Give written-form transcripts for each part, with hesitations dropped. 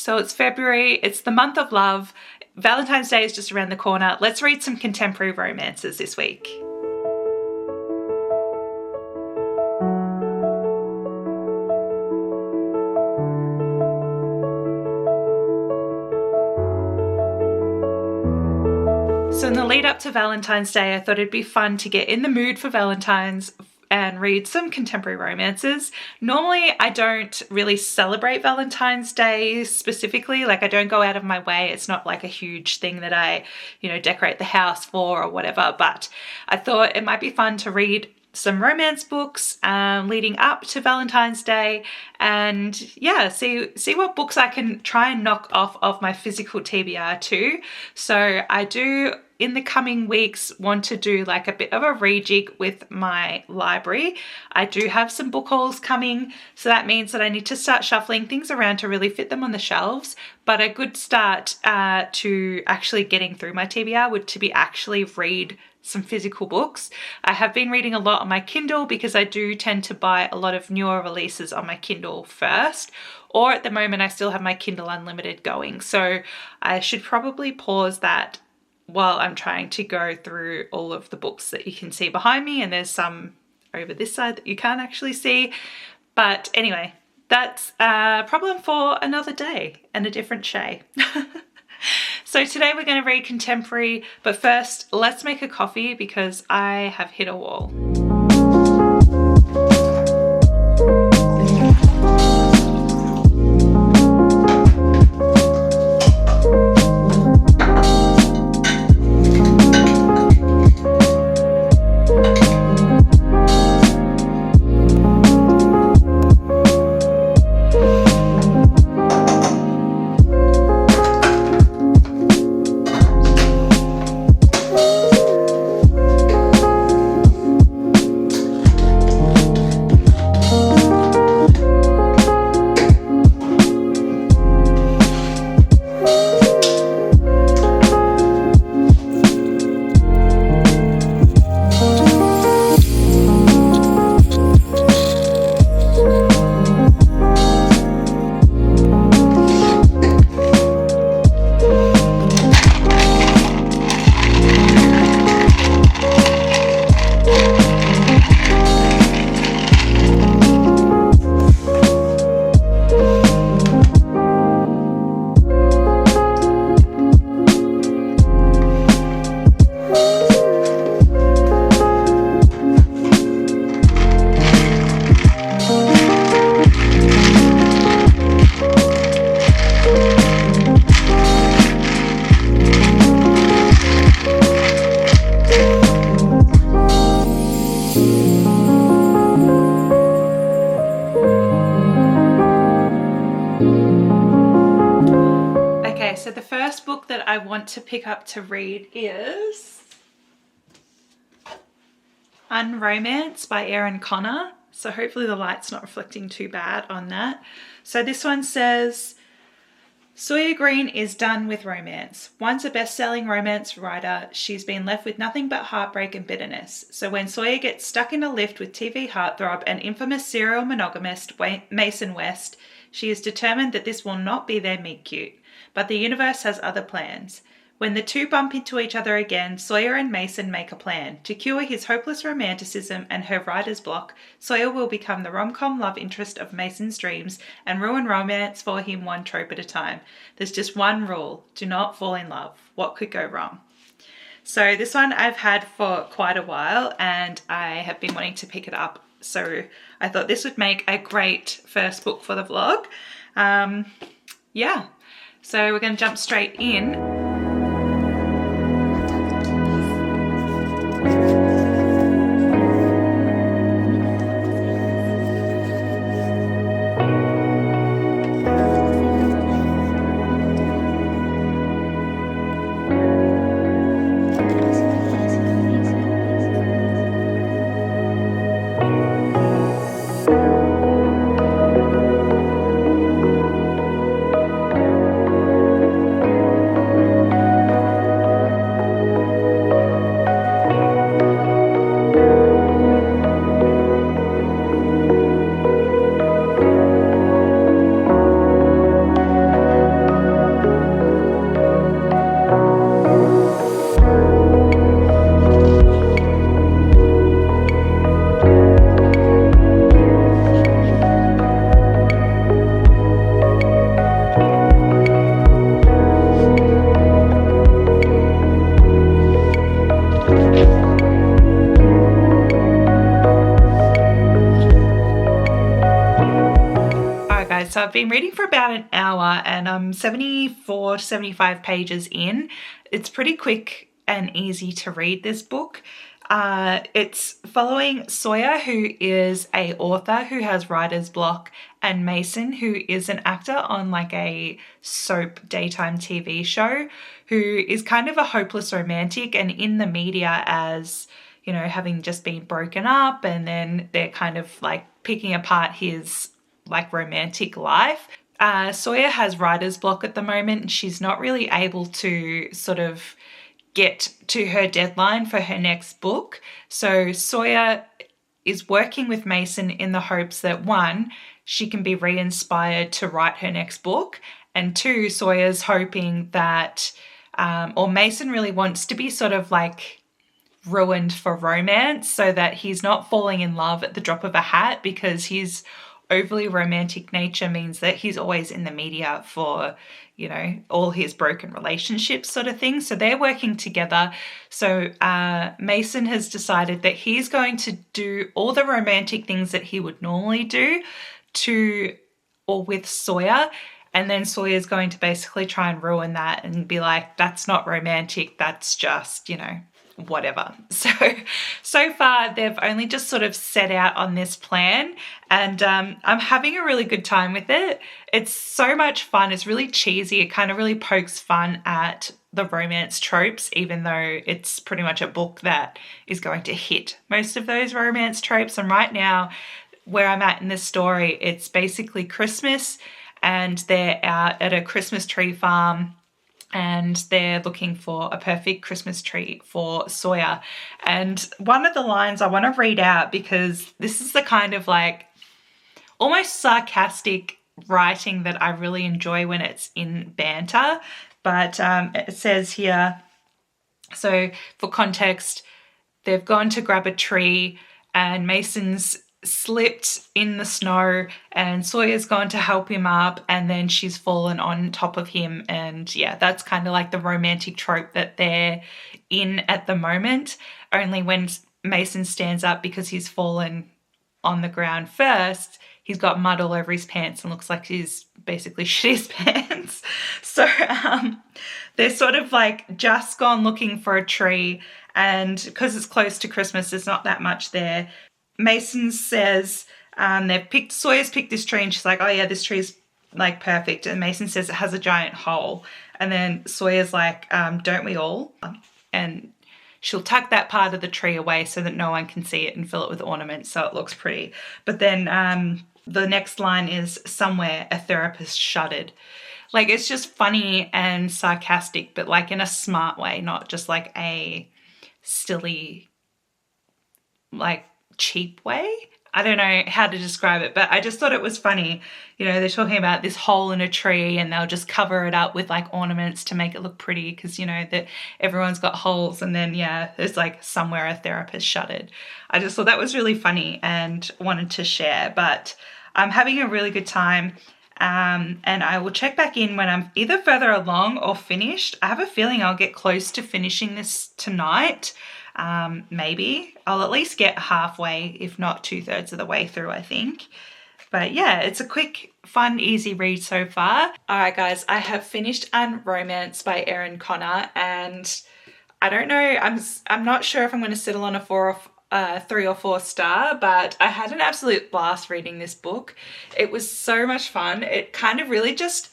So it's February, it's the month of love. Valentine's Day is just around the corner. Let's read some contemporary romances this week. So in the lead up to Valentine's Day, I thought it'd be fun to get in the mood for Valentine's and read some contemporary romances. Normally, I don't really celebrate Valentine's Day specifically. Like, I don't go out of my way. It's not like a huge thing that I, decorate the house for or whatever. But I thought it might be fun to read some romance books leading up to Valentine's Day, and see what books I can try and knock off of my physical TBR too. So I do, in the coming weeks, want to do like a bit of a rejig with my library. I do have some book hauls coming, so that means that I need to start shuffling things around to really fit them on the shelves. But a good start to actually getting through my TBR would to be actually read some physical books. I have been reading a lot on my Kindle because I do tend to buy a lot of newer releases on my Kindle first, or at the moment I still have my Kindle Unlimited going. So I should probably pause that while I'm trying to go through all of the books that you can see behind me, and there's some over this side that you can't actually see. But anyway, that's a problem for another day and a different Shay. So today we're going to read contemporary, but first let's make a coffee because I have hit a wall. So the first book that I want to pick up to read is Unromance by Erin Connor. So hopefully the light's not reflecting too bad on that. So this one says, Sawyer Green is done with romance. Once a best-selling romance writer, she's been left with nothing but heartbreak and bitterness. So when Sawyer gets stuck in a lift with TV heartthrob and infamous serial monogamist Mason West, she is determined that this will not be their meet-cute. But the universe has other plans. When the two bump into each other again, Sawyer and Mason make a plan. To cure his hopeless romanticism and her writer's block, Sawyer will become the rom-com love interest of Mason's dreams and ruin romance for him one trope at a time. There's just one rule: do not fall in love. What could go wrong? So this one I've had for quite a while and I have been wanting to pick it up. So I thought this would make a great first book for the vlog. So we're going to jump straight in. I've been reading for about an hour and I'm 74 to 75 pages in. It's pretty quick and easy to read, this book. It's following Sawyer, who is a author who has writer's block, and Mason, who is an actor on like a soap daytime TV show, who is kind of a hopeless romantic and in the media as, you know, having just been broken up, and then they're kind of like picking apart his like romantic life. Sawyer has writer's block at the moment and she's not really able to sort of get to her deadline for her next book. So Sawyer is working with Mason in the hopes that, one, she can be re-inspired to write her next book, and two, Sawyer's hoping that, or Mason really wants to be sort of like ruined for romance so that he's not falling in love at the drop of a hat, because his overly romantic nature means that he's always in the media for, you know, all his broken relationships sort of thing. So they're working together. So Mason has decided that he's going to do all the romantic things that he would normally do with Sawyer. And then Sawyer's going to basically try and ruin that and be like, that's not romantic. That's just, you know, whatever. So far they've only just sort of set out on this plan, and I'm having a really good time with it. It's so much fun. It's really cheesy. It kind of really pokes fun at the romance tropes, even though it's pretty much a book that is going to hit most of those romance tropes. And right now, where I'm at in this story, it's basically Christmas and they're out at a Christmas tree farm and they're looking for a perfect Christmas tree for Sawyer. And one of the lines I want to read out, because this is the kind of like almost sarcastic writing that I really enjoy when it's in banter. But it says here, so for context, they've gone to grab a tree and Mason's slipped in the snow and Sawyer's gone to help him up, and then she's fallen on top of him. And yeah, that's kind of like the romantic trope that they're in at the moment. Only when Mason stands up because he's fallen on the ground first, he's got mud all over his pants and looks like he's basically shit his pants. So they're sort of like just gone looking for a tree, and because it's close to Christmas, there's not that much there. Mason says Sawyer's picked this tree, and she's like, oh yeah, this tree's like perfect. And Mason says it has a giant hole. And then Sawyer's like, don't we all? And she'll tuck that part of the tree away so that no one can see it and fill it with ornaments so it looks pretty. But then the next line is, somewhere a therapist shuddered. Like, it's just funny and sarcastic, but like in a smart way, not just like a silly, like cheap way. I don't know how to describe it, but I just thought it was funny. You know, they're talking about this hole in a tree and they'll just cover it up with like ornaments to make it look pretty because, you know, that everyone's got holes. And then, yeah, there's like, somewhere a therapist shuddered. I just thought that was really funny and wanted to share. But I'm having a really good time. And I will check back in when I'm either further along or finished. I have a feeling I'll get close to finishing this tonight. Maybe I'll at least get halfway, if not 2/3 of the way through, I think. But yeah, it's a quick, fun, easy read so far. All right, guys, I have finished Unromance by Erin Connor, and I don't know, I'm not sure if I'm going to settle on a 3 or 4 star, but I had an absolute blast reading this book. It was so much fun. It kind of really just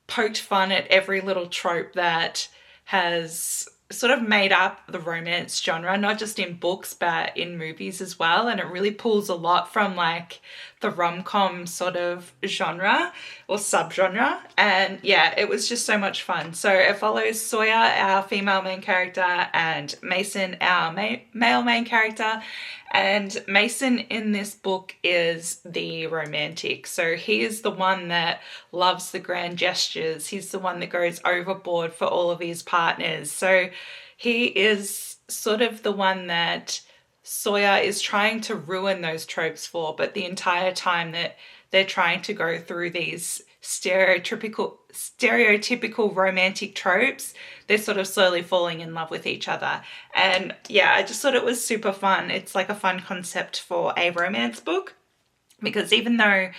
poked fun at every little trope that has sort of made up the romance genre, not just in books but in movies as well. And it really pulls a lot from like the rom-com sort of genre or subgenre. And yeah, it was just so much fun. So it follows Sawyer, our female main character, and Mason, our male main character. And Mason in this book is the romantic. So he is the one that loves the grand gestures. He's the one that goes overboard for all of his partners. So he is sort of the one that Sawyer is trying to ruin those tropes for, but the entire time that they're trying to go through these stereotypical romantic tropes, they're sort of slowly falling in love with each other. And yeah, I just thought it was super fun. It's like a fun concept for a romance book, because even though,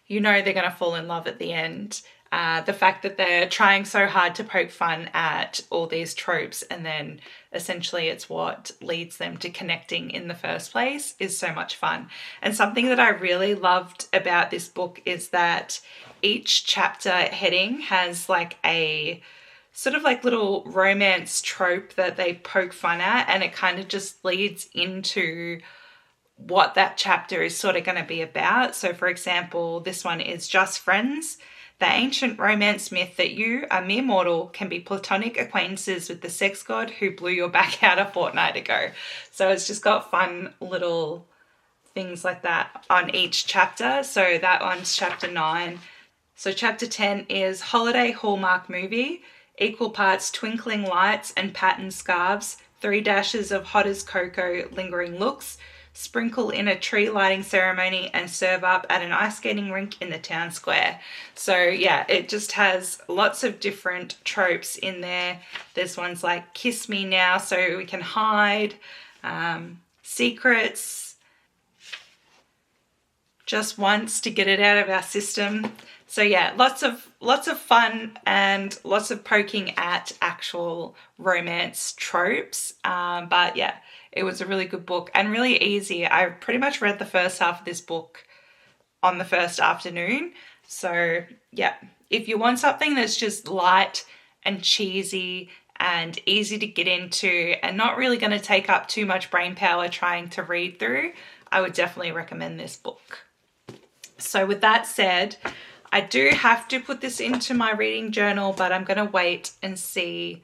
you know they're going to fall in love at the end. The fact that they're trying so hard to poke fun at all these tropes and then essentially it's what leads them to connecting in the first place is so much fun. And something that I really loved about this book is that each chapter heading has like a sort of like little romance trope that they poke fun at, and it kind of just leads into what that chapter is sort of going to be about. So for example, this one is Just Friends, the ancient romance myth that you, a mere mortal, can be platonic acquaintances with the sex god who blew your back out a fortnight ago. So it's just got fun little things like that on each chapter. So that one's chapter 9. So chapter 10 is Holiday Hallmark Movie, equal parts twinkling lights and patterned scarves, 3 dashes of hot as cocoa lingering looks, sprinkle in a tree lighting ceremony, and serve up at an ice skating rink in the town square. So yeah, it just has lots of different tropes in there. There's ones like kiss me now so we can hide, secrets, just once to get it out of our system. So yeah, lots of fun and lots of poking at actual romance tropes. But yeah, it was a really good book and really easy. I pretty much read the first half of this book on the first afternoon. So yeah, if you want something that's just light and cheesy and easy to get into and not really going to take up too much brain power trying to read through, I would definitely recommend this book. So with that said, I do have to put this into my reading journal, but I'm going to wait and see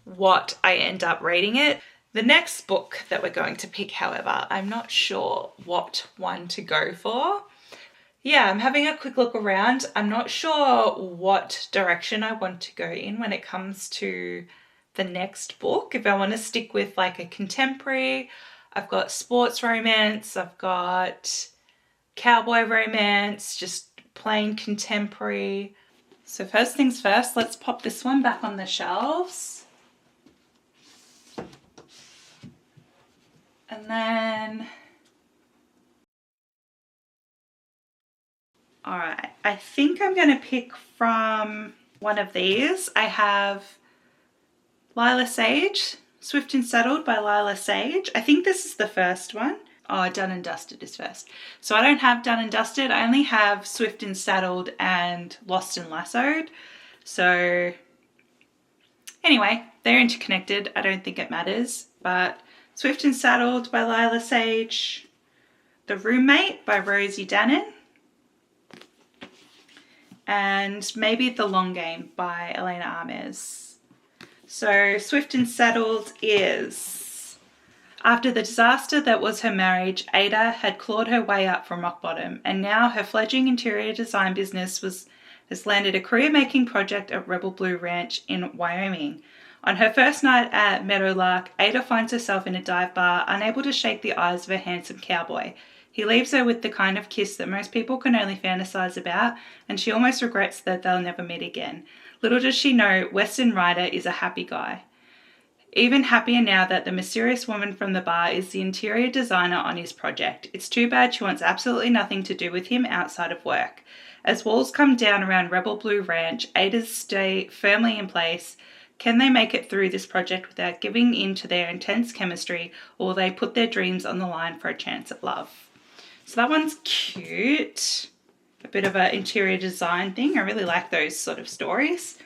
what I end up reading it. The next book that we're going to pick, however, I'm not sure what one to go for. Yeah, I'm having a quick look around. I'm not sure what direction I want to go in when it comes to the next book. If I want to stick with like a contemporary, I've got sports romance, I've got cowboy romance, just plain contemporary. So first things first, let's pop this one back on the shelves. And then, all right, I think I'm going to pick from one of these. I have Lila Sage, Swift and Settled by Lila Sage. I think this is the first one. Oh, Done and Dusted is first. So I don't have Done and Dusted. I only have Swift and Saddled and Lost and Lassoed. So anyway, they're interconnected. I don't think it matters. But Swift and Saddled by Lila Sage. The Roommate by Rosie Danan. And maybe The Long Game by Elena Armes. So Swift and Saddled is... After the disaster that was her marriage, Ada had clawed her way up from rock bottom, and now her fledgling interior design business has landed a career-making project at Rebel Blue Ranch in Wyoming. On her first night at Meadowlark, Ada finds herself in a dive bar, unable to shake the eyes of a handsome cowboy. He leaves her with the kind of kiss that most people can only fantasize about, and she almost regrets that they'll never meet again. Little does she know, Weston Ryder is a happy guy. Even happier now that the mysterious woman from the bar is the interior designer on his project. It's too bad she wants absolutely nothing to do with him outside of work. As walls come down around Rebel Blue Ranch, Ada's stay firmly in place. Can they make it through this project without giving in to their intense chemistry, or will they put their dreams on the line for a chance at love? So that one's cute. A bit of an interior design thing. I really like those sort of stories.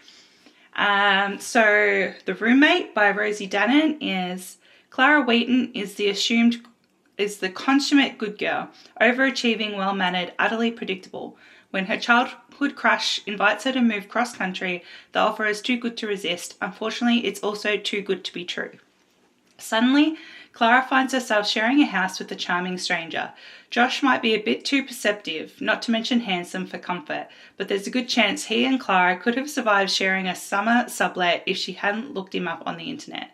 So The Roommate by Rosie Danan is Clara Wheaton is the consummate good girl, overachieving, well-mannered, utterly predictable. When her childhood crush invites her to move cross-country, the offer is too good to resist. Unfortunately, it's also too good to be true. Suddenly, Clara finds herself sharing a house with a charming stranger. Josh might be a bit too perceptive, not to mention handsome, for comfort, but there's a good chance he and Clara could have survived sharing a summer sublet if she hadn't looked him up on the internet.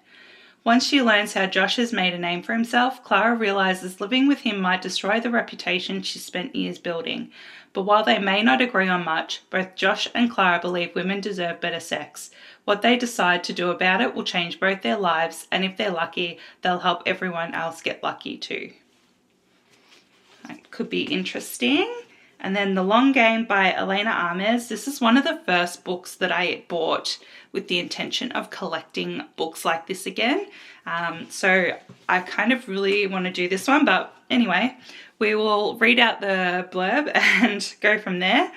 Once she learns how Josh has made a name for himself, Clara realizes living with him might destroy the reputation she spent years building. But while they may not agree on much, both Josh and Clara believe women deserve better sex. What they decide to do about it will change both their lives, and if they're lucky, they'll help everyone else get lucky too. That could be interesting. And then The Long Game by Elena Armes. This is one of the first books that I bought with the intention of collecting books like this again. So I kind of really want to do this one, but anyway, we will read out the blurb and go from there.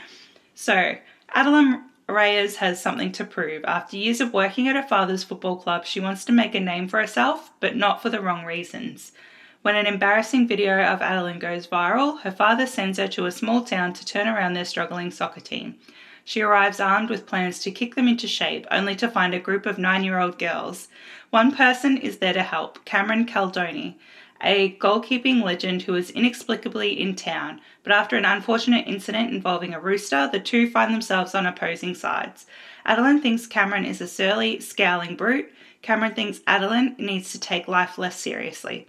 So, Adeline Reyes has something to prove. After years of working at her father's football club, she wants to make a name for herself, but not for the wrong reasons. When an embarrassing video of Adeline goes viral, her father sends her to a small town to turn around their struggling soccer team. She arrives armed with plans to kick them into shape, only to find a group of 9-year-old girls. One person is there to help, Cameron Caldoni, a goalkeeping legend who is inexplicably in town, but after an unfortunate incident involving a rooster, the two find themselves on opposing sides. Adeline thinks Cameron is a surly, scowling brute. Cameron thinks Adeline needs to take life less seriously.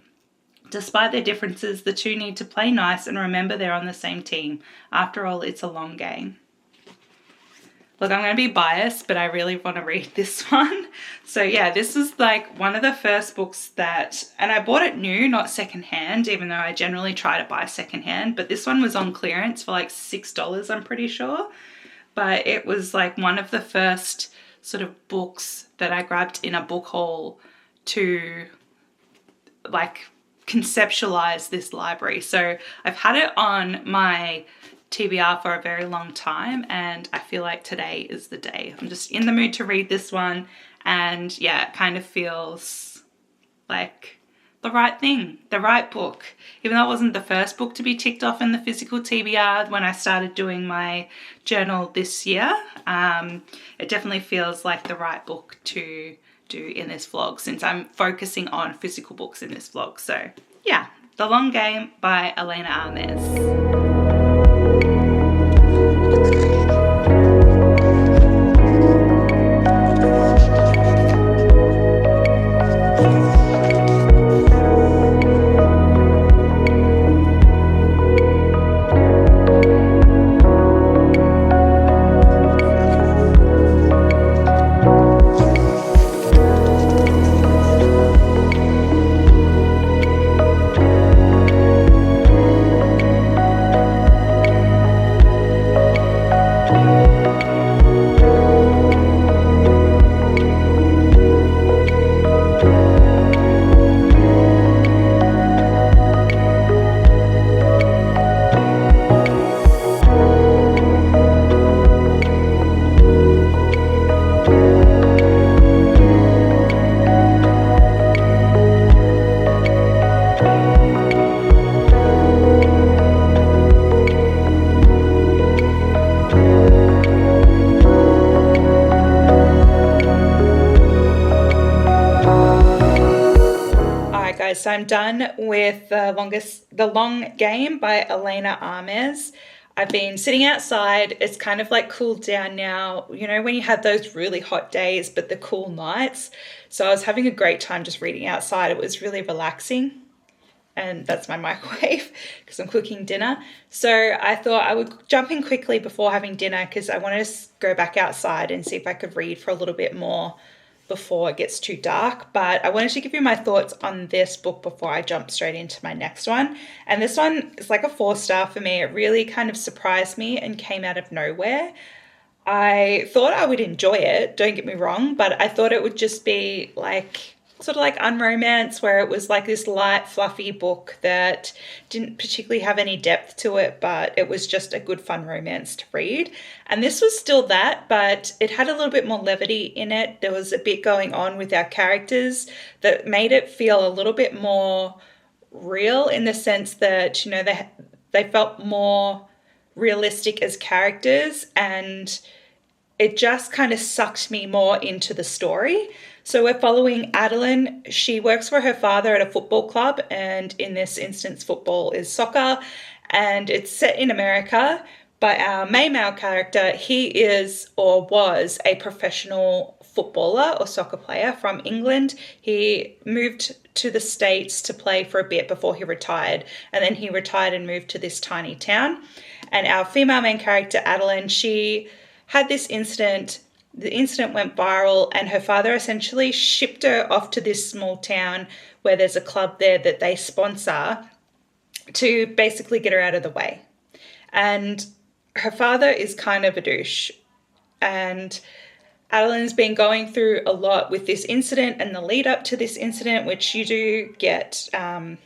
Despite their differences, the two need to play nice and remember they're on the same team. After all, it's a long game. Look, I'm going to be biased, but I really want to read this one. So yeah, this is like one of the first books that, and I bought it new, not secondhand, even though I generally try to buy secondhand, but this one was on clearance for like $6, I'm pretty sure. But it was like one of the first sort of books that I grabbed in a book haul to like conceptualize this library. So I've had it on my TBR for a very long time, and I feel like today is the day. I'm just in the mood to read this one, and yeah, it kind of feels like the right thing, the right book. Even though it wasn't the first book to be ticked off in the physical TBR when I started doing my journal this year, it definitely feels like the right book to do in this vlog, since I'm focusing on physical books in this vlog. So yeah, The Long Game by Elena Armes. So I'm done with The Long Game by Elena Armes. I've been sitting outside. It's kind of like cooled down now, you know, when you have those really hot days, but the cool nights. So I was having a great time just reading outside. It was really relaxing. And that's my microwave because I'm cooking dinner. So I thought I would jump in quickly before having dinner because I wanted to go back outside and see if I could read for a little bit more before it gets too dark. But I wanted to give you my thoughts on this book before I jump straight into my next one. And this one is like a 4-star for me. It really kind of surprised me and came out of nowhere. I thought I would enjoy it, don't get me wrong, but I thought it would just be like sort of like Unromance, where it was like this light, fluffy book that didn't particularly have any depth to it, but it was just a good, fun romance to read. And this was still that, but it had a little bit more levity in it. There was a bit going on with our characters that made it feel a little bit more real, in the sense that, you know, they felt more realistic as characters, and it just kind of sucked me more into the story. So we're following Adeline. She works for her father at a football club, and in this instance, football is soccer, and it's set in America. But our main male character, he is or was a professional footballer or soccer player from England. He moved to the States to play for a bit before he retired, and then he retired and moved to this tiny town. And our female main character, Adeline, she had this incident. The incident went viral, and her father essentially shipped her off to this small town where there's a club there that they sponsor to basically get her out of the way. And her father is kind of a douche, and Adeline's been going through a lot with this incident and the lead up to this incident, which you do get an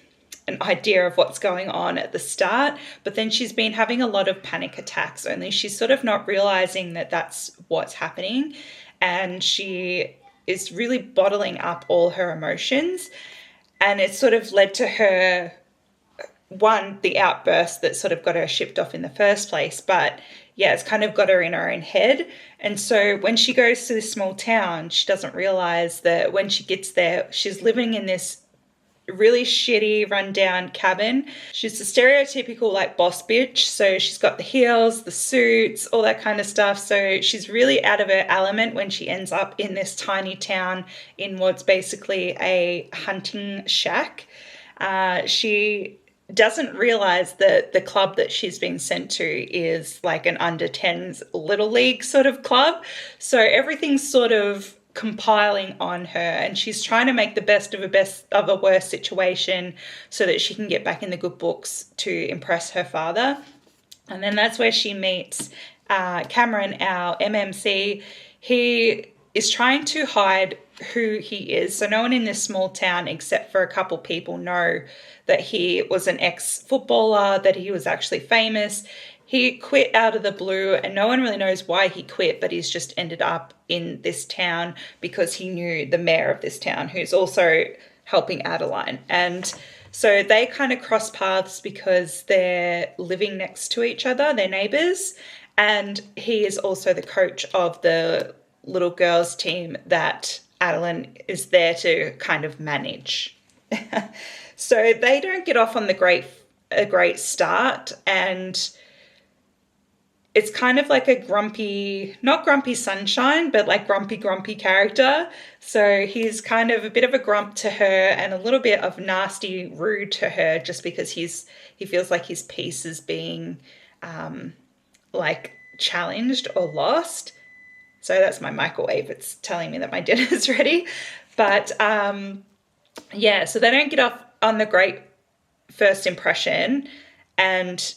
idea of what's going on at the start, but then she's been having a lot of panic attacks, only she's sort of not realizing that that's what's happening, and she is really bottling up all her emotions, and it's sort of led to her, one, the outburst that sort of got her shipped off in the first place, but yeah, it's kind of got her in her own head. And so when she goes to this small town, she doesn't realize that when she gets there, she's living in this really shitty, rundown cabin. She's a stereotypical like boss bitch. So she's got the heels, the suits, all that kind of stuff. So she's really out of her element when she ends up in this tiny town in what's basically a hunting shack. She doesn't realize that the club that she's been sent to is like an under 10s little league sort of club. So everything's sort of compiling on her, and she's trying to make the best of a worse situation so that she can get back in the good books to impress her father. And then that's where she meets Cameron, our MMC. He is trying to hide who he is. So no one in this small town, except for a couple people, know that he was an ex-footballer, that he was actually famous. He quit out of the blue, and no one really knows why he quit, but he's just ended up in this town because he knew the mayor of this town, who's also helping Adeline. And so they kind of cross paths because they're living next to each other, they're neighbours, and he is also the coach of the little girls team that Adeline is there to kind of manage. So they don't get off on a great start, and it's kind of like a grumpy, not grumpy sunshine, but like grumpy character. So he's kind of a bit of a grump to her and a little bit of nasty rude to her, just because he feels like his peace is being like challenged or lost. So that's my microwave. It's telling me that my dinner's ready. But yeah, so they don't get off on the great first impression, and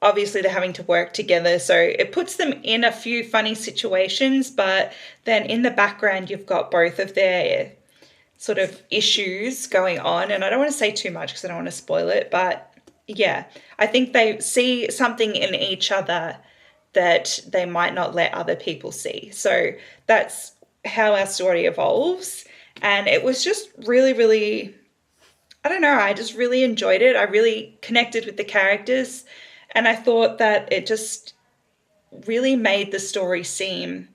obviously they're having to work together. So it puts them in a few funny situations, but then in the background, you've got both of their sort of issues going on. And I don't want to say too much because I don't want to spoil it, but yeah, I think they see something in each other that they might not let other people see. So that's how our story evolves. And it was just really, really, I don't know, I just really enjoyed it. I really connected with the characters, and I thought that it just really made the story seem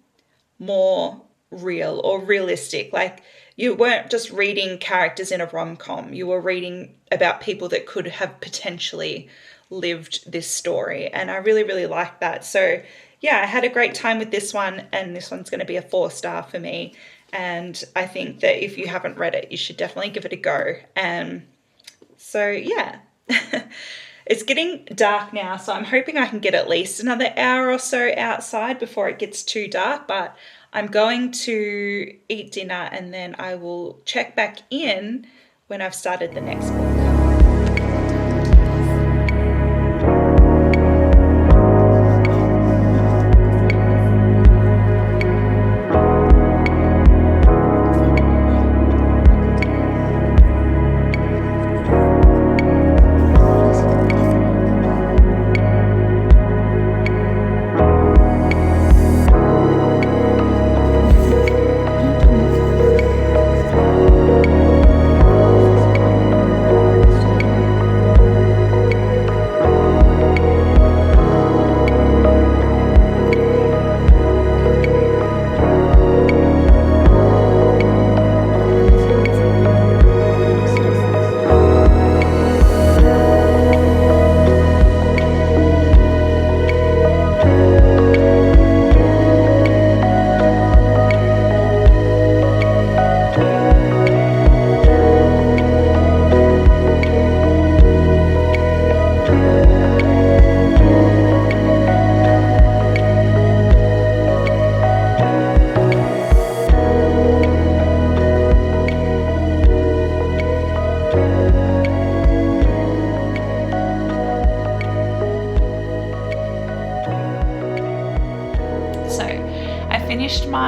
more real or realistic. Like, you weren't just reading characters in a rom-com. You were reading about people that could have potentially lived this story, and I really, really liked that. So yeah, I had a great time with this one, and this one's going to be a 4-star for me. And I think that if you haven't read it, you should definitely give it a go. So yeah, it's getting dark now, so I'm hoping I can get at least another hour or so outside before it gets too dark. But I'm going to eat dinner, and then I will check back in when I've started the next book.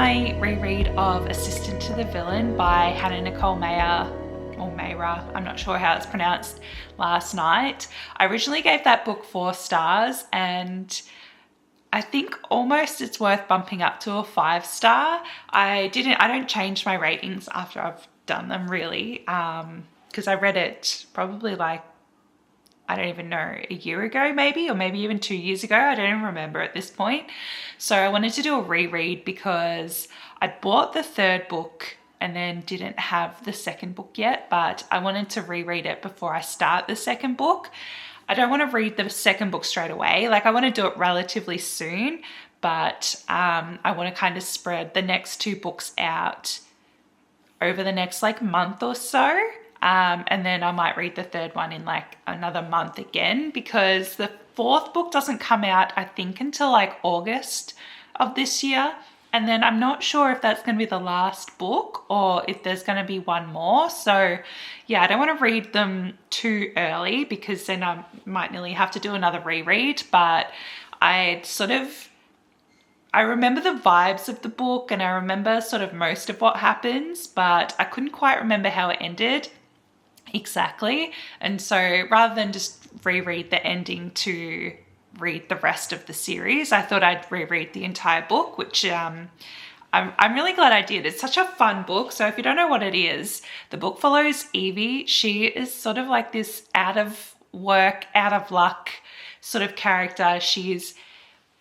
my reread of Assistant to the Villain by Hannah Nicole Mayer, or Mayra, I'm not sure how it's pronounced, last night. I originally gave that book 4 stars, and I think almost it's worth bumping up to a 5-star. I don't change my ratings after I've done them, really, because I read it probably like, I don't even know, a year ago maybe, or maybe even 2 years ago. I don't even remember at this point. So I wanted to do a reread because I'd bought the 3rd book and then didn't have the 2nd book yet, but I wanted to reread it before I start the 2nd book. I don't want to read the 2nd book straight away. Like, I want to do it relatively soon, but I want to kind of spread the next 2 books out over the next like month or so. And then I might read the 3rd one in like another month again, because the 4th book doesn't come out, I think, until like August of this year. And then I'm not sure if that's going to be the last book or if there's going to be one more. So yeah, I don't want to read them too early because then I might nearly have to do another reread. But I remember the vibes of the book and I remember sort of most of what happens, but I couldn't quite remember how it ended exactly. And so rather than just reread the ending to read the rest of the series, I thought I'd reread the entire book, which I'm really glad I did. It's such a fun book. So if you don't know what it is, the book follows Evie. She is sort of like this out of work, out of luck sort of character. She's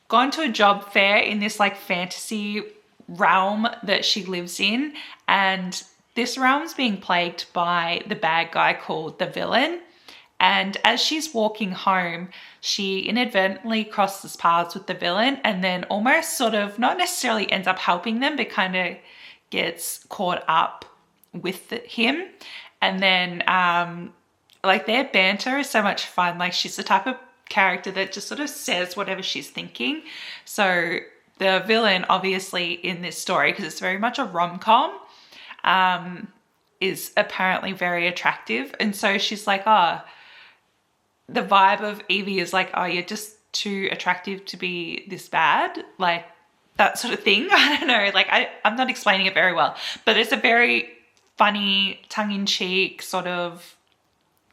gone to a job fair in this like fantasy realm that she lives in, and this realm's being plagued by the bad guy called the Villain. And as she's walking home, she inadvertently crosses paths with the Villain and then almost sort of not necessarily ends up helping them, but kind of gets caught up with him. And then like their banter is so much fun. Like, she's the type of character that just sort of says whatever she's thinking. So the Villain, obviously, in this story, because it's very much a rom-com, is apparently very attractive. And so she's like, the vibe of Evie is like, oh, you're just too attractive to be this bad, like that sort of thing. I don't know, like I'm not explaining it very well, but it's a very funny, tongue-in-cheek sort of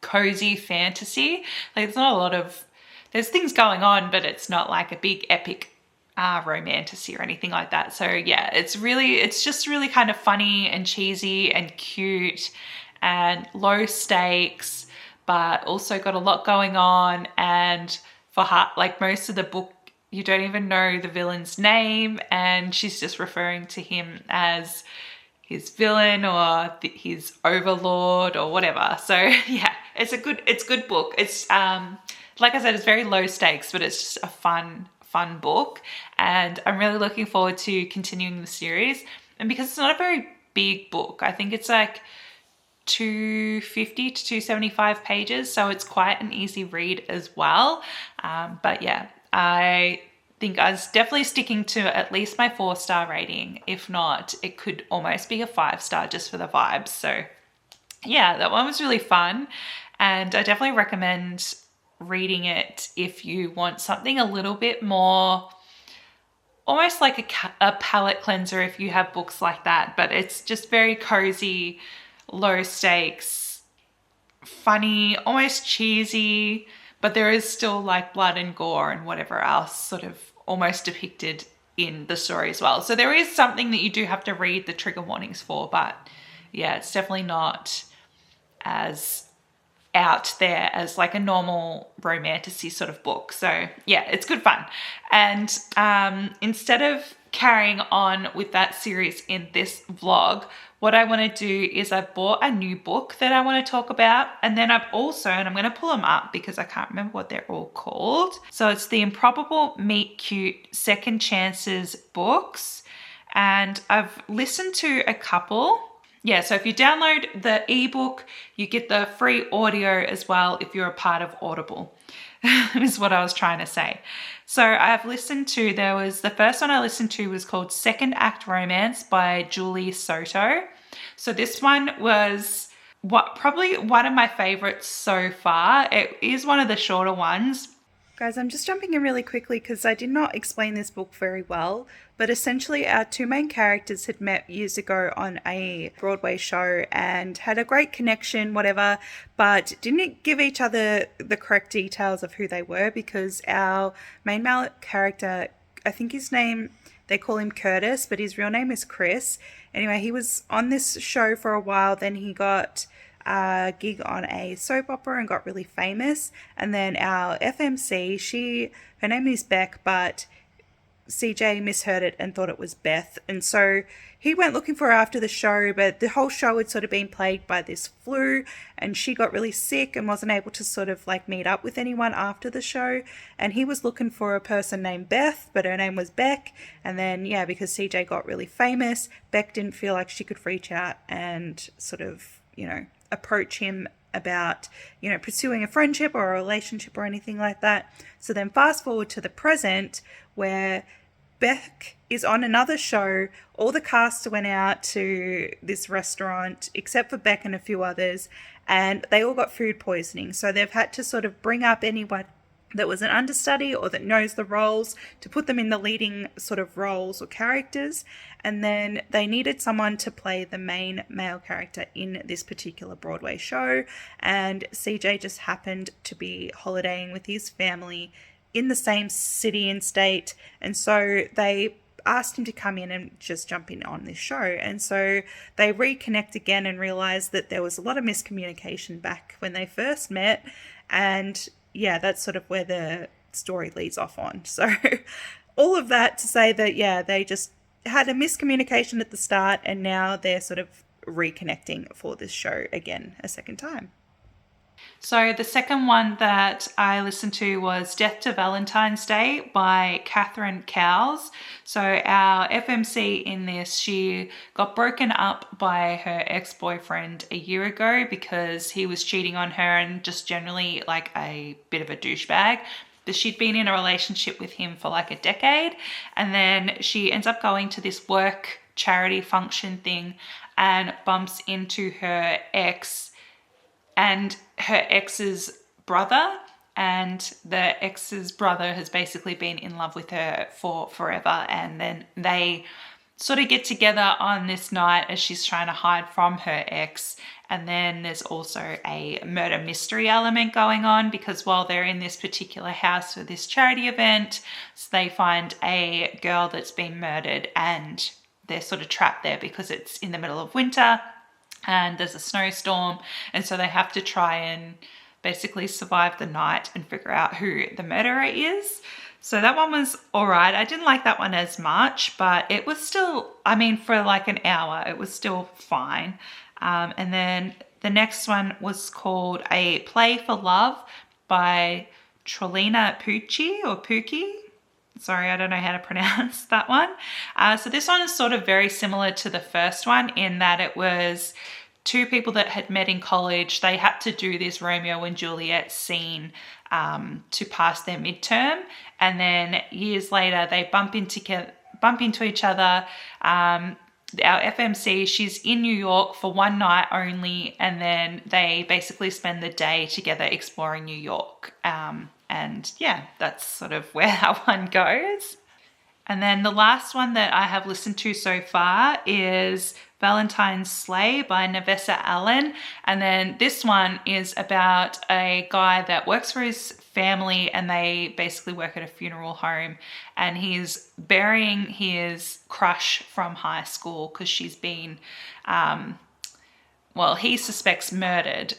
cozy fantasy. Like, there's things going on, but it's not like a big epic romantasy or anything like that. So yeah, it's just really kind of funny and cheesy and cute and low stakes, but also got a lot going on. And for her, like most of the book, you don't even know the Villain's name, and she's just referring to him as his villain or his overlord or whatever. So yeah, it's a good book. It's like I said, it's very low stakes, but it's just a fun book, and I'm really looking forward to continuing the series. And because it's not a very big book, I think it's like 250 to 275 pages, so it's quite an easy read as well. But yeah, I think I was definitely sticking to at least my 4-star rating. If not, it could almost be a 5-star just for the vibes. So yeah, that one was really fun, and I definitely recommend reading it if you want something a little bit more, almost like a palate cleanser if you have books like that. But it's just very cozy, low stakes, funny, almost cheesy, but there is still like blood and gore and whatever else sort of almost depicted in the story as well. So there is something that you do have to read the trigger warnings for, but yeah, it's definitely not as out there as like a normal romantasy sort of book. So yeah, it's good fun. And instead of carrying on with that series in this vlog, what I want to do is I've bought a new book that I want to talk about. And then I've also, and I'm going to pull them up because I can't remember what they're all called. So it's the Improbable Meet Cute Second Chances books. And I've listened to a couple. Yeah, so if you download the ebook, you get the free audio as well if you're a part of Audible, is what I was trying to say. So I've listened to, the first one I listened to was called Second Act Romance by Julie Soto. So this one was probably one of my favorites so far. It is one of the shorter ones, Guys, I'm just jumping in really quickly because I did not explain this book very well, but essentially our two main characters had met years ago on a Broadway show and had a great connection, whatever, but didn't give each other the correct details of who they were because our main male character, I think his name, they call him Curtis, but his real name is Chris. Anyway, he was on this show for a while, then he got a gig on a soap opera and got really famous. And then our FMC, her name is Beck, but CJ misheard it and thought it was Beth. And so he went looking for her after the show, but the whole show had sort of been plagued by this flu and she got really sick and wasn't able to sort of like meet up with anyone after the show. And he was looking for a person named Beth, but her name was Beck. And then, yeah, because CJ got really famous, Beck didn't feel like she could reach out and sort of, approach him about, pursuing a friendship or a relationship or anything like that. So then fast forward to the present where Beck is on another show. All the cast went out to this restaurant except for Beck and a few others, and they all got food poisoning. So they've had to sort of bring up anyone that was an understudy or that knows the roles to put them in the leading sort of roles or characters. And then they needed someone to play the main male character in this particular Broadway show. And CJ just happened to be holidaying with his family in the same city and state. And so they asked him to come in and just jump in on this show. And so they reconnect again and realize that there was a lot of miscommunication back when they first met. And yeah, that's sort of where the story leads off on. So all of that to say that, yeah, they just had a miscommunication at the start and now they're sort of reconnecting for this show again a second time. So the second one that I listened to was Death to Valentine's Day by Catherine Cowles. So our FMC in this, she got broken up by her ex-boyfriend a year ago because he was cheating on her and just generally like a bit of a douchebag. But she'd been in a relationship with him for like a decade, and then she ends up going to this work charity function thing and bumps into her ex and her ex's brother, and the ex's brother has basically been in love with her for forever. And then they sort of get together on this night as she's trying to hide from her ex. And then there's also a murder mystery element going on because while they're in this particular house for this charity event, so they find a girl that's been murdered and they're sort of trapped there because it's in the middle of winter and there's a snowstorm, and so they have to try and basically survive the night and figure out who the murderer is. So that one was all right. I didn't like that one as much, but it was still, for like an hour, it was still fine. And then the next one was called A Play for Love by Trolina Pucci or Pookie. Sorry, I don't know how to pronounce that one. So this one is sort of very similar to the first one in that it was two people that had met in college. They had to do this Romeo and Juliet scene to pass their midterm. And then years later, they bump into each other. Our FMC, she's in New York for one night only, and then they basically spend the day together exploring New York. And yeah, that's sort of where that one goes. And then the last one that I have listened to so far is Valentine's Sleigh by Nevessa Allen. And then this one is about a guy that works for his family and they basically work at a funeral home, and he's burying his crush from high school because she's been, he suspects murdered,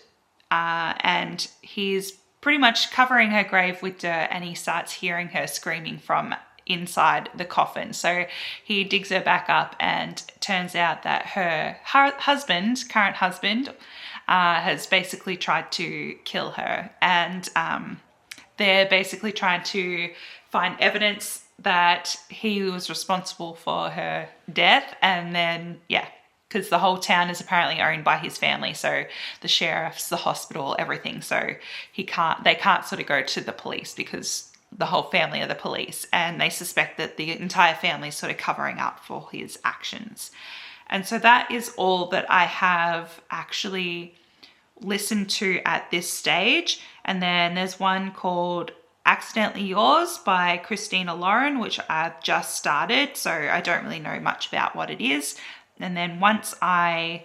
and he's pretty much covering her grave with dirt, and he starts hearing her screaming from inside the coffin. So he digs her back up, and turns out that her current husband, has basically tried to kill her. And they're basically trying to find evidence that he was responsible for her death. And then, because the whole town is apparently owned by his family, so the sheriffs, the hospital, everything. So they can't sort of go to the police because the whole family are the police, and they suspect that the entire family is sort of covering up for his actions. And so that is all that I have actually listened to at this stage. And then there's one called Accidentally Yours by Christina Lauren, which I've just started, so I don't really know much about what it is. And then once I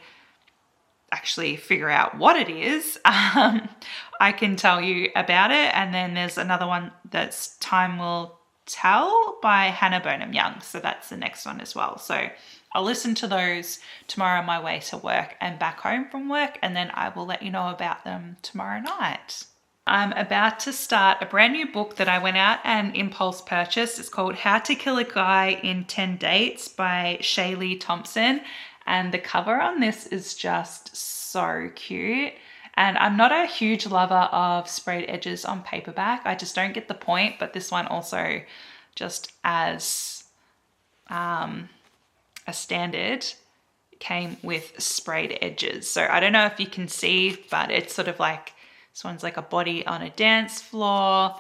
actually figure out what it is, I can tell you about it. And then there's another one that's Time Will Tell by Hannah Bonham Young. So that's the next one as well. So I'll listen to those tomorrow on my way to work and back home from work, and then I will let you know about them tomorrow night. I'm about to start a brand new book that I went out and impulse purchased. It's called How to Kill a Guy in 10 Dates by Shaylee Thompson. And the cover on this is just so cute. And I'm not a huge lover of sprayed edges on paperback. I just don't get the point. But this one also, just as a standard, came with sprayed edges. So I don't know if you can see, but it's sort of like, this one's like a body on a dance floor,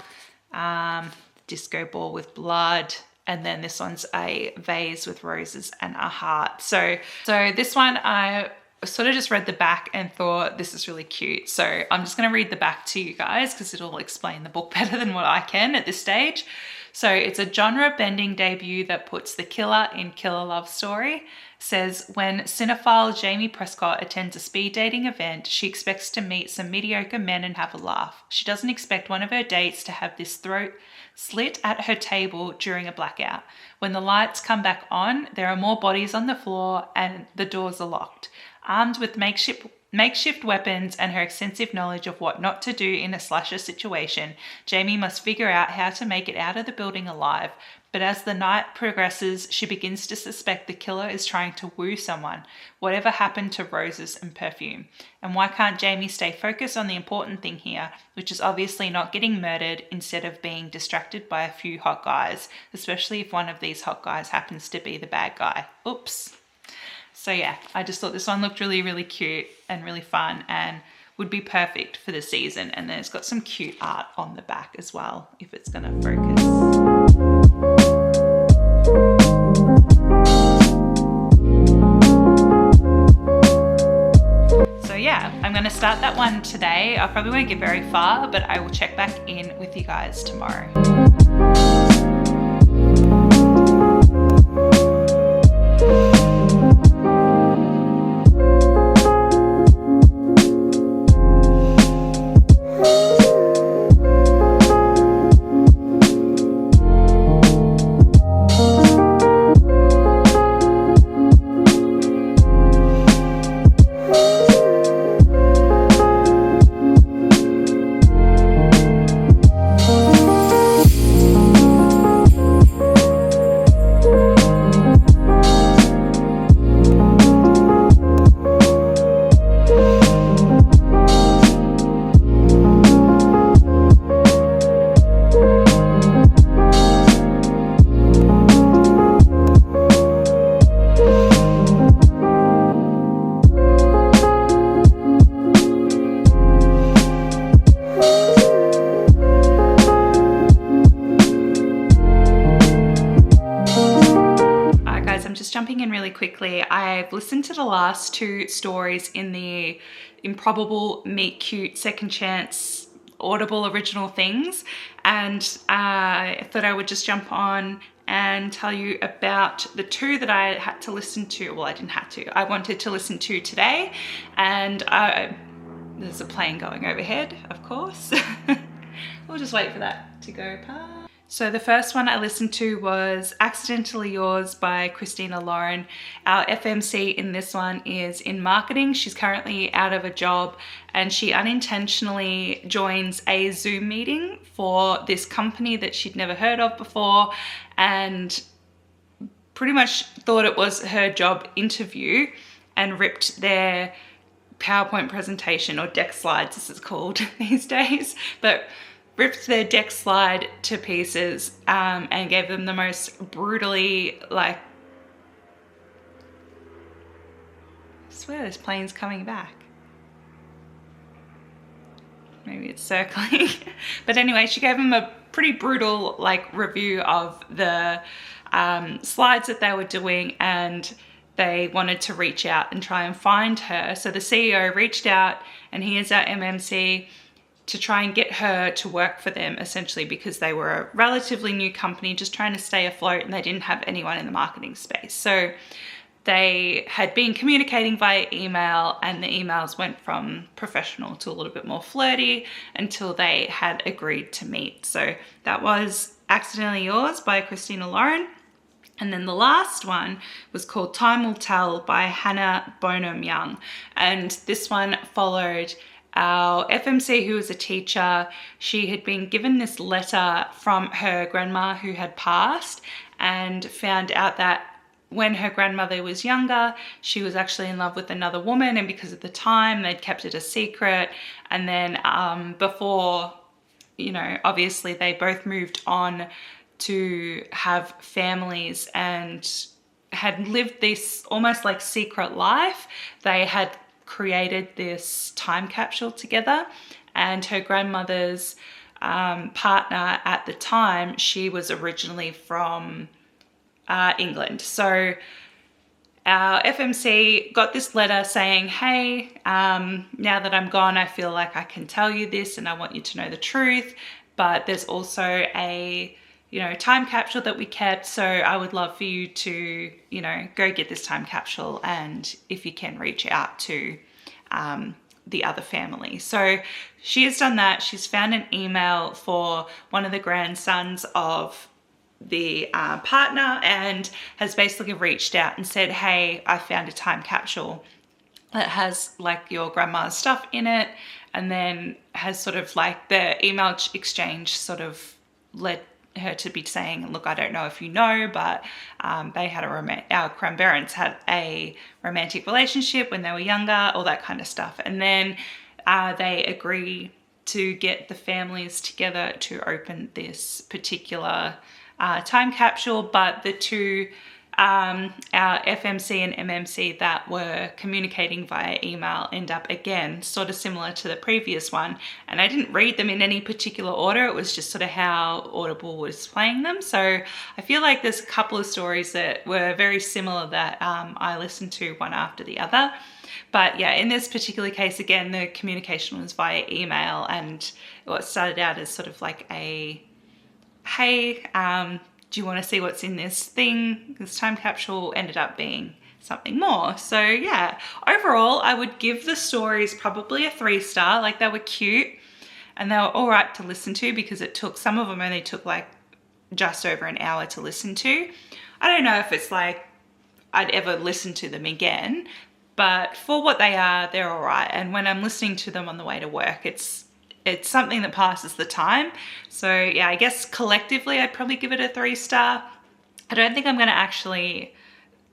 disco ball with blood, and then this one's a vase with roses and a heart. So this one, I sort of just read the back and thought this is really cute. So I'm just going to read the back to you guys because it'll explain the book better than what I can at this stage. So it's a genre-bending debut that puts the killer in killer love story. Says, when cinephile Jamie Prescott attends a speed dating event, she expects to meet some mediocre men and have a laugh. She doesn't expect one of her dates to have this throat slit at her table during a blackout. When the lights come back on, there are more bodies on the floor and the doors are locked. Armed with makeshift weapons and her extensive knowledge of what not to do in a slasher situation, Jamie must figure out how to make it out of the building alive. But as the night progresses, she begins to suspect the killer is trying to woo someone. Whatever happened to roses and perfume? And why can't Jamie stay focused on the important thing here, which is obviously not getting murdered instead of being distracted by a few hot guys, especially if one of these hot guys happens to be the bad guy. Oops. So yeah, I just thought this one looked really, really cute and really fun and would be perfect for the season. And then it's got some cute art on the back as well, if it's going to focus. So yeah, I'm going to start that one today. I probably won't get very far, but I will check back in with you guys tomorrow. Jumping in really quickly, I've listened to the last two stories in the Improbable Meet Cute Second Chance Audible original things, and I thought I would just jump on and tell you about the two that I had to listen to. Well, I didn't have to. I wanted to listen to today, and there's a plane going overhead, of course. We'll just wait for that to go past. So the first one I listened to was Accidentally Yours by Christina Lauren. Our FMC in this one is in marketing. She's currently out of a job and she unintentionally joins a Zoom meeting for this company that she'd never heard of before and pretty much thought it was her job interview and ripped their PowerPoint presentation, or deck slides as it's called these days, but ripped their deck slide to pieces and gave them the most brutally, like, I swear this plane's coming back. Maybe it's circling. But anyway, she gave them a pretty brutal review of the slides that they were doing, and they wanted to reach out and try and find her. So the CEO reached out, and he is our MMC, to try and get her to work for them, essentially, because they were a relatively new company just trying to stay afloat and they didn't have anyone in the marketing space. So they had been communicating via email, and the emails went from professional to a little bit more flirty until they had agreed to meet. So that was Accidentally Yours by Christina Lauren. And then the last one was called Time Will Tell by Hannah Bonham Young. And this one followed our FMC, who was a teacher. She had been given this letter from her grandma who had passed, and found out that when her grandmother was younger, she was actually in love with another woman, and because of the time, they'd kept it a secret. And then before, you know, obviously they both moved on to have families and had lived this almost like secret life, they had created this time capsule together. And her grandmother's partner at the time, she was originally from England. So our FMC got this letter saying, hey, now that I'm gone, I feel like I can tell you this and I want you to know the truth. But there's also a, you know, time capsule that we kept. So I would love for you to, you know, go get this time capsule, and if you can, reach out to the other family. So she has done that. She's found an email for one of the grandsons of the partner, and has basically reached out and said, hey, I found a time capsule that has like your grandma's stuff in it. And then has sort of like the email exchange sort of led her to be saying, look, I don't know if you know, but they had our grandparents had a romantic relationship when they were younger, all that kind of stuff. And then they agree to get the families together to open this particular time capsule. But the two, our FMC and MMC that were communicating via email, end up again sort of similar to the previous one. And I didn't read them in any particular order. It was just sort of how Audible was playing them. So I feel like there's a couple of stories that were very similar that I listened to one after the other. But yeah, in this particular case, again, the communication was via email, and what started out as sort of like a, hey, do you want to see what's in this thing? This time capsule ended up being something more. So yeah, overall, I would give the stories probably a 3-star. Like, they were cute and they were all right to listen to, because it took, some of them only took like just over an hour to listen to. I don't know if it's like I'd ever listen to them again, but for what they are, they're all right. And when I'm listening to them on the way to work, it's something that passes the time. So yeah, I guess collectively I'd probably give it a 3-star. I don't think I'm going to actually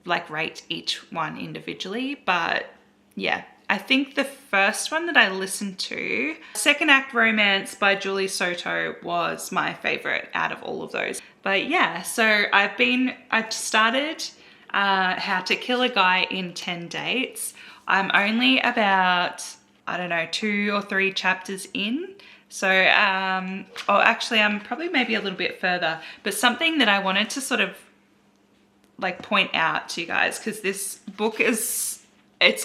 like rate each one individually, but yeah, I think the first one that I listened to, Second Act Romance by Julie Soto, was my favorite out of all of those. But yeah, so I've started How to Kill a Guy in 10 Dates. I'm only about, I don't know, 2 or 3 chapters in. So, actually I'm probably maybe a little bit further, but something that I wanted to sort of like point out to you guys, because this book it's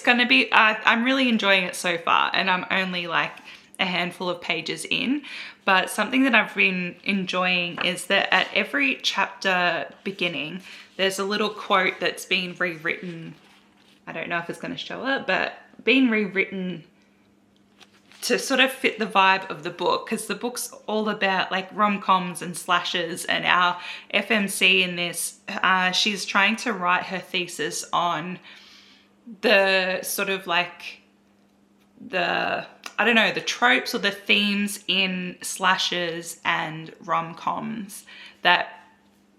going to be, I'm really enjoying it so far, and I'm only like a handful of pages in, but something that I've been enjoying is that at every chapter beginning, there's a little quote that's been rewritten. I don't know if it's going to show up, but been rewritten to sort of fit the vibe of the book, because the book's all about like rom-coms and slashes, and our FMC in this, she's trying to write her thesis on the sort of like the, I don't know, the tropes or the themes in slashes and rom-coms that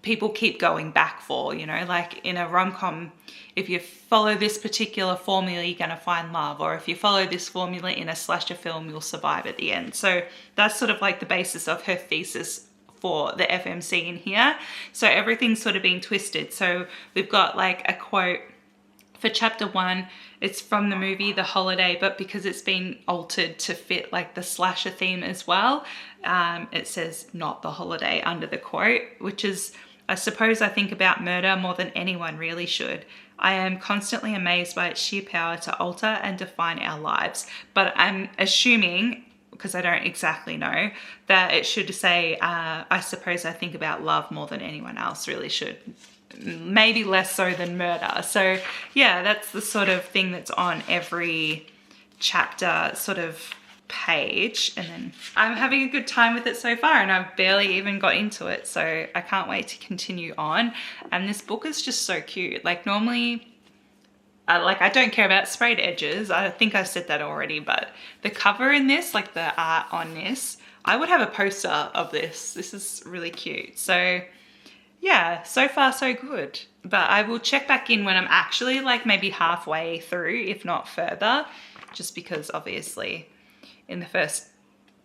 people keep going back for, you know, like in a rom-com, if you follow this particular formula, you're going to find love, or if you follow this formula in a slasher film, you'll survive at the end. So that's sort of like the basis of her thesis for the FMC in here. So everything's sort of being twisted. So we've got like a quote for chapter 1. It's from the movie The Holiday, but because it's been altered to fit like the slasher theme as well, it says "not the holiday" under the quote, which is, I suppose I think about murder more than anyone really should. I am constantly amazed by its sheer power to alter and define our lives. But I'm assuming, because I don't exactly know, that it should say, I suppose I think about love more than anyone else really should. Maybe less so than murder. So yeah, that's the sort of thing that's on every chapter sort of page. And then I'm having a good time with it so far, and I've barely even got into it, so I can't wait to continue on. And this book is just so cute. Like normally, I don't care about sprayed edges. I think I've said that already, but the cover in this, like the art on this, I would have a poster of this. This is really cute. So yeah, so far so good. But I will check back in when I'm actually like maybe halfway through, if not further, just because obviously in the first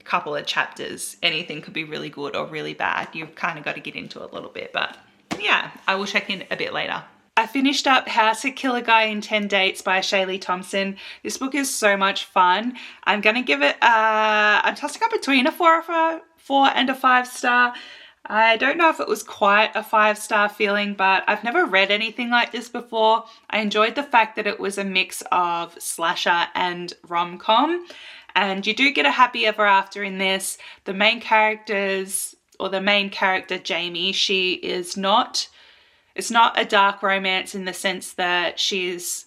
couple of chapters, anything could be really good or really bad. You've kind of got to get into it a little bit, but yeah, I will check in a bit later. I finished up How to Kill a Guy in 10 Dates by Shaylee Thompson. This book is so much fun. I'm going to give it, I'm tossing up between a 4 and a 5 star. I don't know if it was quite a 5-star feeling, but I've never read anything like this before. I enjoyed the fact that it was a mix of slasher and rom-com, and you do get a happy ever after in this. The main characters, or the main character Jamie, it's not a dark romance in the sense that she's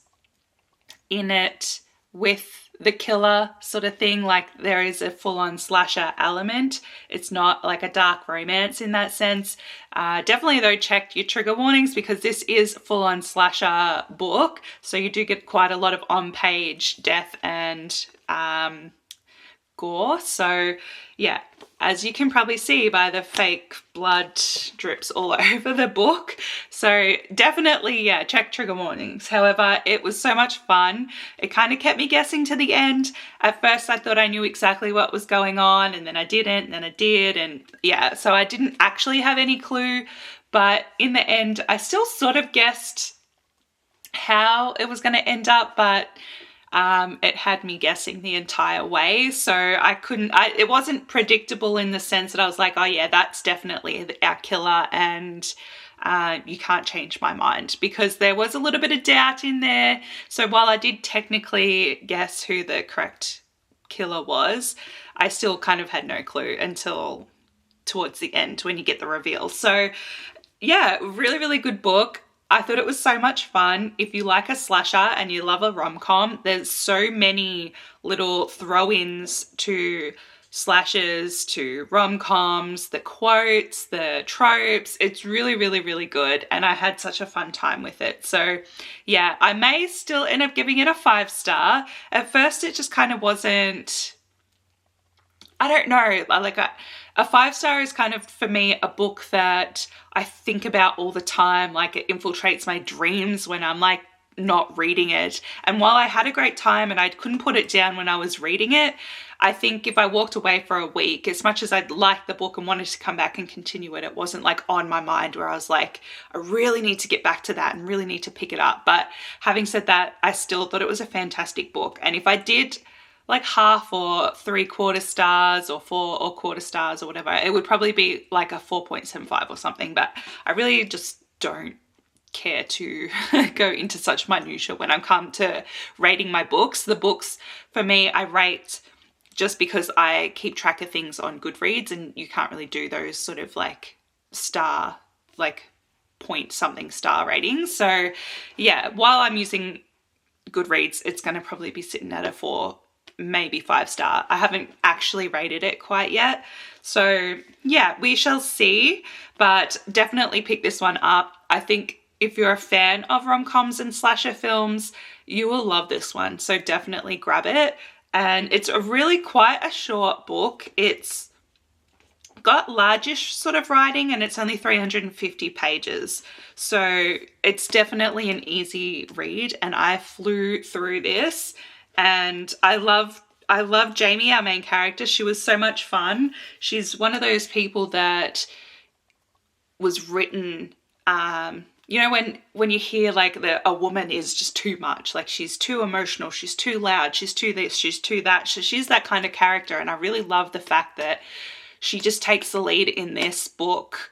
in it with the killer sort of thing. Like there is a full-on slasher element. It's not like a dark romance in that sense. Definitely though, check your trigger warnings, because this is full-on slasher book. So you do get quite a lot of on-page death and gore. So yeah, as you can probably see by the fake blood drips all over the book. So definitely, yeah, check trigger warnings. However, it was so much fun. It kind of kept me guessing to the end. At first I thought I knew exactly what was going on, and then I didn't, and then I did, and yeah, so I didn't actually have any clue, but in the end I still sort of guessed how it was going to end up, but it had me guessing the entire way. So it wasn't predictable in the sense that I was like, oh yeah, that's definitely our killer, and you can't change my mind, because there was a little bit of doubt in there. So while I did technically guess who the correct killer was, I still kind of had no clue until towards the end when you get the reveal. So yeah, really, really good book. I thought it was so much fun. If you like a slasher and you love a rom-com, there's so many little throw-ins to slashers, to rom-coms, the quotes, the tropes. It's really, really, really good, and I had such a fun time with it. So yeah, I may still end up giving it a 5-star. At first it just kind of wasn't, I don't know, like a 5-star is kind of, for me, a book that I think about all the time. Like it infiltrates my dreams when I'm like not reading it. And while I had a great time and I couldn't put it down when I was reading it, I think if I walked away for a week, as much as I'd liked the book and wanted to come back and continue it, it wasn't like on my mind where I was like, I really need to get back to that and really need to pick it up. But having said that, I still thought it was a fantastic book. And if I did like half or 3/4 stars or 4 or quarter stars or whatever, it would probably be like a 4.75 or something. But I really just don't care to go into such minutia when I come to rating my books. The books for me, I rate just because I keep track of things on Goodreads, and you can't really do those sort of like star, like point something star ratings. So yeah, while I'm using Goodreads, it's going to probably be sitting at a 4, maybe 5-star. I haven't actually rated it quite yet. So yeah, we shall see, but definitely pick this one up. I think if you're a fan of rom-coms and slasher films, you will love this one. So definitely grab it. And it's a really quite a short book. It's got largish sort of writing, and it's only 350 pages. So it's definitely an easy read, and I flew through this. And I love Jamie, our main character. She was so much fun. She's one of those people that was written, you know, when you hear like a woman is just too much, like she's too emotional, she's too loud, she's too this, she's too that. So she's that kind of character, and I really love the fact that she just takes the lead in this book.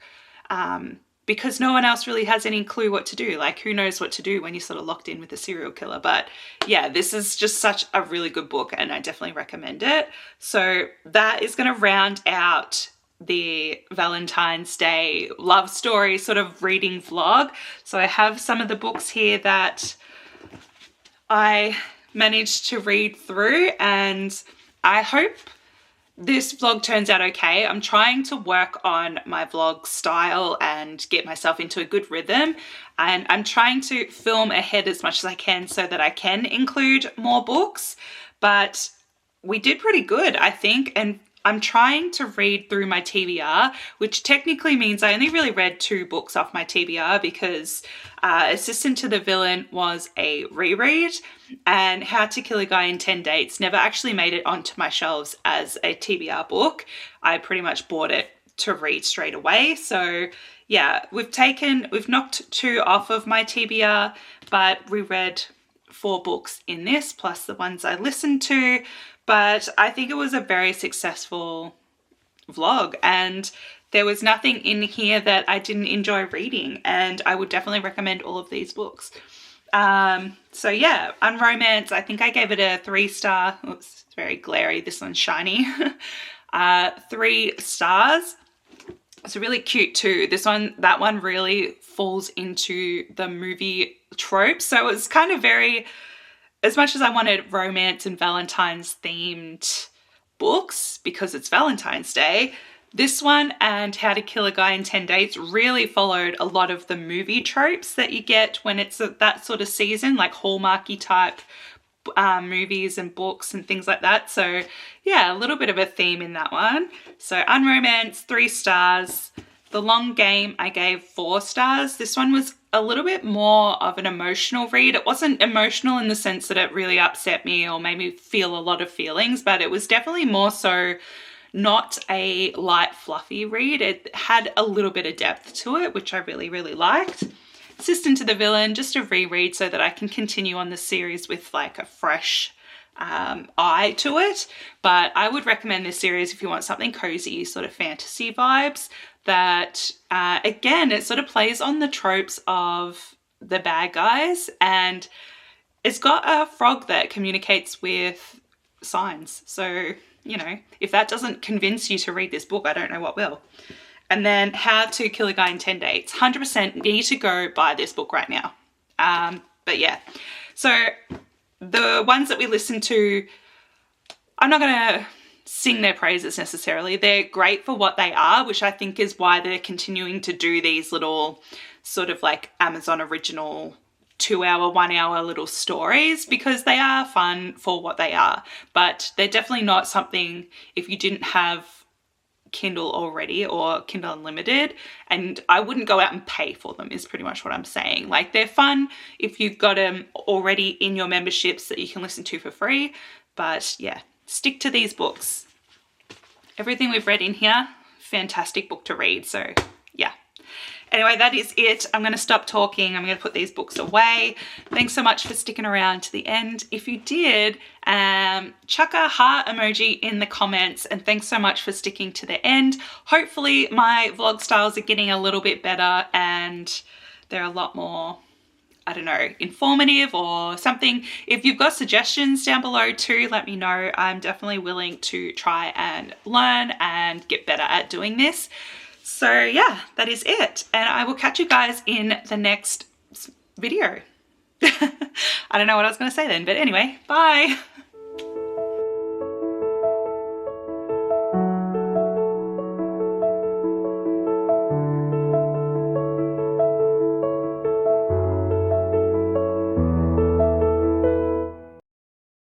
because no one else really has any clue what to do. Like, who knows what to do when you're sort of locked in with a serial killer? But yeah, this is just such a really good book and I definitely recommend it. So that is going to round out the Valentine's Day love story sort of reading vlog. So I have some of the books here that I managed to read through, and I hope this vlog turns out okay. I'm trying to work on my vlog style and get myself into a good rhythm, and I'm trying to film ahead as much as I can so that I can include more books. But we did pretty good, I think, and I'm trying to read through my TBR, which technically means I only really read 2 books off my TBR because Assistant to the Villain was a reread, and How to Kill a Guy in 10 Dates never actually made it onto my shelves as a TBR book. I pretty much bought it to read straight away. So yeah, we've knocked 2 off of my TBR, but we read 4 books in this, plus the ones I listened to. But I think it was a very successful vlog, and there was nothing in here that I didn't enjoy reading, and I would definitely recommend all of these books. So yeah, Unromance, I think I gave it a 3-star. Oops, it's very glary. This one's shiny. 3 stars. It's really cute too. That one really falls into the movie trope. So it's kind of very, as much as I wanted romance and Valentine's themed books because it's Valentine's Day, this one and How to Kill a Guy in 10 Dates really followed a lot of the movie tropes that you get when it's that sort of season, like Hallmarky type movies and books and things like that. So yeah, a little bit of a theme in that one. So Unromance, 3 stars. The Long Game, I gave 4 stars. This one was a little bit more of an emotional read. It wasn't emotional in the sense that it really upset me or made me feel a lot of feelings, but it was definitely more so not a light, fluffy read. It had a little bit of depth to it, which I really, really liked. Assistant to the Villain, just a reread so that I can continue on the series with like a fresh eye to it. But I would recommend this series if you want something cozy, sort of fantasy vibes that, again, it sort of plays on the tropes of the bad guys, and it's got a frog that communicates with signs. So, you know, if that doesn't convince you to read this book, I don't know what will. And then How to Kill a Guy in 10 Dates. 100% need to go buy this book right now. But yeah, so the ones that we listened to, I'm not going to sing their praises necessarily. They're great for what they are, which I think is why they're continuing to do these little sort of like Amazon original 2-hour, 1-hour little stories, because they are fun for what they are. But they're definitely not something, if you didn't have Kindle already or Kindle Unlimited, and I wouldn't go out and pay for them, is pretty much what I'm saying. Like, they're fun if you've got them already in your memberships that you can listen to for free. But yeah, stick to these books. Everything we've read in here, fantastic book to read. So yeah. Anyway, that is it. I'm going to stop talking. I'm going to put these books away. Thanks so much for sticking around to the end. If you did, chuck a heart emoji in the comments, and thanks so much for sticking to the end. Hopefully my vlog styles are getting a little bit better and they're a lot more, I don't know, informative or something. If you've got suggestions down below too, let me know. I'm definitely willing to try and learn and get better at doing this. So yeah, that is it. And I will catch you guys in the next video. I don't know what I was going to say then, but anyway, bye.